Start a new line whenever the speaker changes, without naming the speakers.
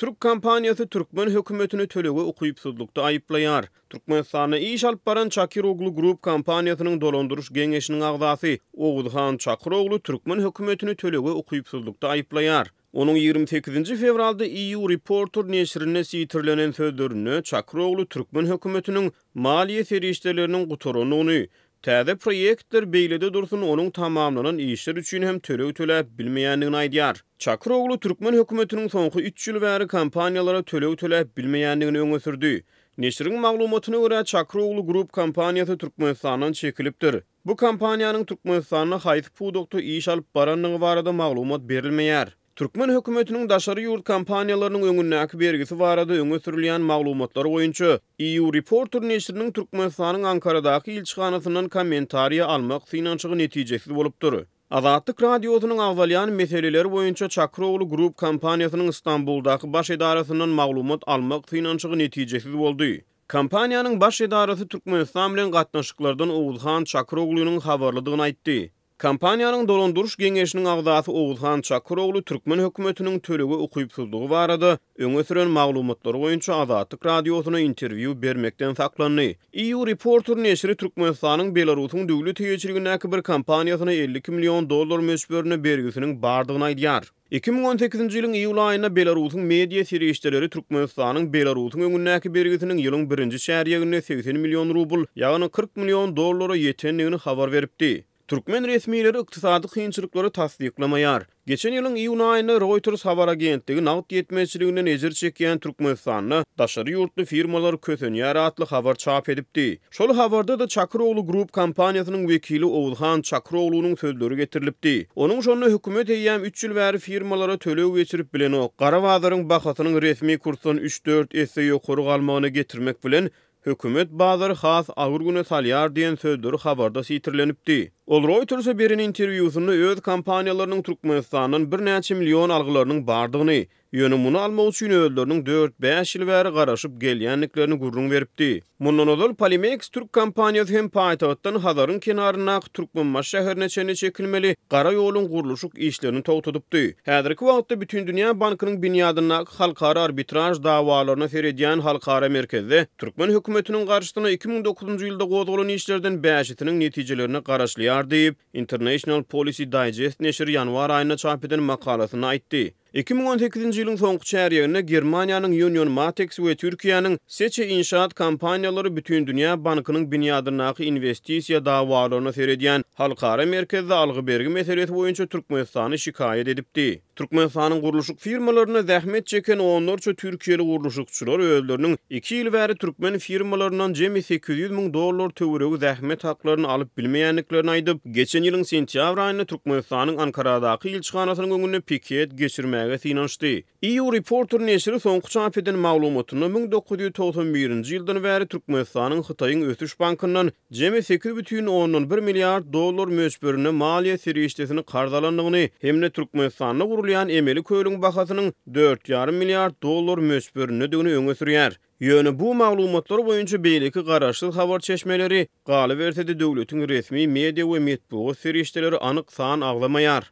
Türk kampaniyası Türkmen hökümetini tölege ukuyupsuzlukda ayıplayar. Türkmenistan'a iş alıp baran Çakiroglu Grup kampaniyasının dolanduruş geňeşiniň agzasy Oğuzhan Çakiroglu Türkmen hökümetini tölege ukuyupsuzlukda ayıplayar. Onun 28. fevralda EU Reporter neşrine sitirlenen sözlerini Çakiroglu Türkmen hökümetiniň maliýe serişdeleriniň gutorunyny, täze proyektler beýlede dursun onun tamamlanan işler üçin hem tölew töläp bilmeýändigini aýdýar. Çakiroglu Türkmen hökümetiniň soňky 3 ýyl bäri kampaniýalara tölew töläp bilmeýändigini öňe sürdi. Neşriň maglumatyna görä Çakiroglu Grup kampaniýasy Türkmenistandan çekilipdir. Bu kampaniýanyň Türkmenistana haýsy pudokda iş alyp baranlygy barada maglumat berilmeýär. Türkmen hökümetiniň daşary ýurt kampaniýalarynyň öňündäki bergisi barada öňe sürilýän maglumatlar boýunça EU Reporter neşriniň Türkmenistanyň Ankaradaky ilçihanasyndan kommentariýa almak synançygy netijesiz bolupdyr. Azatlyk radiosynyň agzalýan meseleleri boýunça Çakiroglu Grup kampaniýasynyň Istanbuldaky baş edarasyndan maglumat almak synançygy netijesiz boldy. Kampaniýanyň baş edarasy Türkmenistan bilen gatnaşyklardan Oğuzhan Çakiroglunyň habarlydygyny aýtdy. Kampaniýanyň dolanduruş geňeşiniň agzasy Oğuzhan Çakiroglu Türkmen hökümetiniň tölege ukuyupsuzlygy barada öňe süren maglumatlar boýunça Azatlyk radiosyna interwiu bermekden saklandy. EU Reporter neşri Türkmenistanyň Belarusyň döwlet teýeçiligindäki bir kampaniýasyna $52 milyon möçberine bergisiniň bardygyny aýdýar. 2018-nji ýylyň iýul aýynda Belarusyň media serişdeleri Türkmenistanyň Belarusyň öňündäki bergisiniň ýylyň 1-nji şäherýeginde 80 milyon rubl, ýagny $40 milyon ýetendigini habar beripdi. Türkmen resmiýetleri ykdysady kynçylyklary tasdiklemeýär. Geçen ýylyň iýun aýynda Reuters habar agentligi nagd ýetmezçiliginden ejir çekýän Türkmenistanyň daşary ýurtly firmalar kösenýär atly habar çap edipdi. Şol habarda da Çakiroglu Grup kampaniýasynyň wekili Oğuzhan Çakiroglunyň sözleri getirilipdi. Onuň şonda hökümet eýýäm 3 ýyl bäri firmalara tölew geçirip bilen o gara bazaryň bahasynyň resmi kursundan 3-4 esse ýokary galmagyna getirmek bilen hökümet bazary has agyr güne salýar diýen sözleri habarda sitirlenipdi. Ol Reuters'a beren interwiusunda öz kampaniýalarynyň Türkmenistanyň bir näçe milyon algylarynyň bardygyny, ýönümini almak üçin özleriniň 4-5 ýyl bäri garaşyp gelýänliklerini gurrun beripdi. Mundan ozal Polimex Türk kampaniýasy hem paýtagtdan Hazaryň kenaryna Türkmenbaş şäherine çene çekilmeli gara ýoluň gurulşy işlerini togtadypdy. Häzirki wagtda bütün dünýä bankynyň binýadyna halkara arbitraj dawalaryna seredýän halkara merkezde Türkmen hökümetiniň garşysyna 2009-njy ýylda gozalan işlerden 5-siniň netijelerini garaşlýar diýip International Policy Digest neşri ýanwar aýyna çap eden makalasyny aýtdy. 2018-nji ýylyň soňky çäherýeginde Germaniýanyň Union Matex we Türkiýanyň Seçe inşaat kampaniýalary bütün dünýä bankynyň binýadynaky investisiýa dawalaryna seredýän halkara merkezde algy bergi meselesi boýunça Türkmenistany şikaýet edipdi. Türkmenistanyň gurulşyk firmalaryna zähmet çeken onlarça Türkiýeli gurulşykçylar özleriniň 2 ýyl bäri türkmen firmalaryndan jemi $800 milyon töweregi zähmet haklaryny alyp bilmeýänliklerini aýdyp, geçen ýylyň sentýabr aýynda Türkmenistanyň Ankaradaky ilçihanasynyn öňünde piket geçirmäge synançdy. EU Reporter neşri soňky çap eden maglumatyny 1991-nji ýyldan bäri Türkmenistanyň Hytaýyň Ösüş bankyndan jemi $8,1 milyar möçberine maliýe serişdesini kardalandygyny hemde Türkmenistanyň gurulýan emeli köýlüň bahasynyň $4,5 milyar möçberine döňü öňe sürýär. Ýöne bu maglumatlar boýunça beýleki garaşsyz habar çeşmeleri galy berse-de döwletiň resmi media we metbuat serişdeleri anyk san aglamaýar.